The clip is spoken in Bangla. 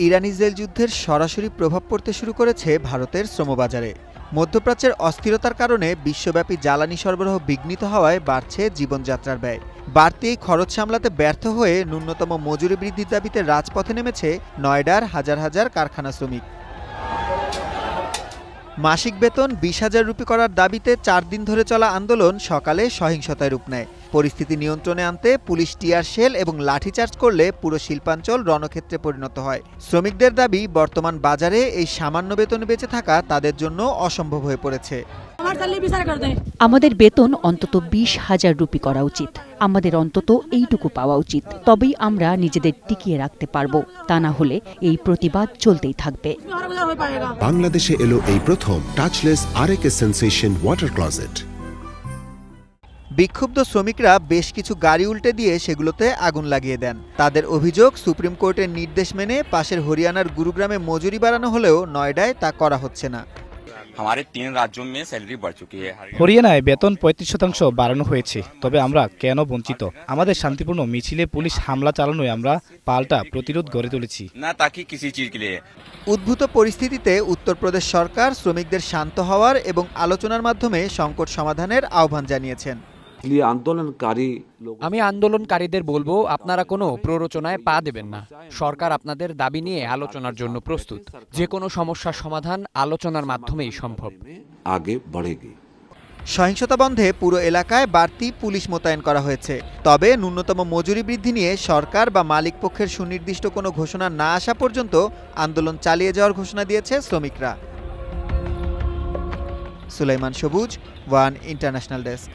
ইরান ইসরায়েল যুদ্ধের সরাসরি প্রভাব পড়তে শুরু করেছে ভারতের শ্রমবাজারে। মধ্যপ্রাচ্যের অস্থিরতার কারণে বিশ্বব্যাপী জ্বালানি সরবরাহ বিঘ্নিত হওয়ায় বাড়ছে জীবনযাত্রার ব্যয়। বাড়তি এই খরচ সামলাতে ব্যর্থ হয়ে ন্যূনতম মজুরি বৃদ্ধির দাবিতে রাজপথে নেমেছে নয়ডার হাজার হাজার কারখানা শ্রমিক। মাসিক বেতন 20,000 রুপি করার দাবিতে 4 দিন ধরে চলা আন্দোলন সকালে সহিংসতায় রূপ নেয়। পরিস্থিতি নিয়ন্ত্রণে আনতে পুলিশ টিয়ার শেল এবং লাঠিচার্জ করলে পুরো শিল্পাঞ্চল রণক্ষেত্রে পরিণত হয়। শ্রমিকদের দাবি, বর্তমান বাজারে এই সামান্য বেতনে বেঁচে থাকা তাদের জন্য অসম্ভব হয়ে পড়েছে। আমাদের বেতন অন্তত 20,000 রুপি করা উচিত। আমাদের অন্তত এইটুকু পাওয়া উচিত, তবেই আমরা নিজেদের টিকিয়ে রাখতে পারব। তা না হলে এই প্রতিবাদ চলতেই থাকবে। বাংলাদেশে এলো এই প্রথম টাচলেস আরএকে সেন্সেশন ওয়াটার ক্লোজেট। বিক্ষুব্ধ শ্রমিকরা বেশ কিছু গাড়ি উল্টে দিয়ে সেগুলোতে আগুন লাগিয়ে দেন। তাদের অভিযোগ, সুপ্রিম কোর্টের নির্দেশ মেনে পাশের হরিয়ানার গুরুগ্রামে মজুরি বাড়ানো হলেও নয়ডায় তা করা হচ্ছে না। हमारे 3 राज्यों में सैलरी बढ़ चुकी है। হরিয়ানায় বেতন 35% বাড়ানো হয়েছে, তবে আমরা কেন বঞ্চিত? আমাদের শান্তিপূর্ণ মিছিলে পুলিশ হামলা চালানোয় আমরা পাল্টা প্রতিরোধ গড়ে তুলেছি। ना ताकि किसी चीज के लिए। উদ্ভূত পরিস্থিতিতে উত্তরপ্রদেশ সরকার শ্রমিকদের শান্ত হওয়ার এবং আলোচনার মাধ্যমে সংকট সমাধানের আহ্বান জানিয়েছেন। আমি আন্দোলনকারীদের বলবো, আপনারা কোনো প্ররোচনায় পা দেবেন না। সরকার আপনাদের দাবি নিয়ে আলোচনার জন্য প্রস্তুত। যে কোনো সমস্যার সমাধান আলোচনার মাধ্যমেই সম্ভব। সহিংসতা বন্ধে পুরো এলাকায় বাড়তি পুলিশ মোতায়েন করা হয়েছে। তবে ন্যূনতম মজুরি বৃদ্ধি নিয়ে সরকার বা মালিক পক্ষের সুনির্দিষ্ট কোনো ঘোষণা না আসা পর্যন্ত আন্দোলন চালিয়ে যাওয়ার ঘোষণা দিয়েছে শ্রমিকরা। সুলাইমান সবুজ, ওয়ান ইন্টারন্যাশনাল ডেস্ক।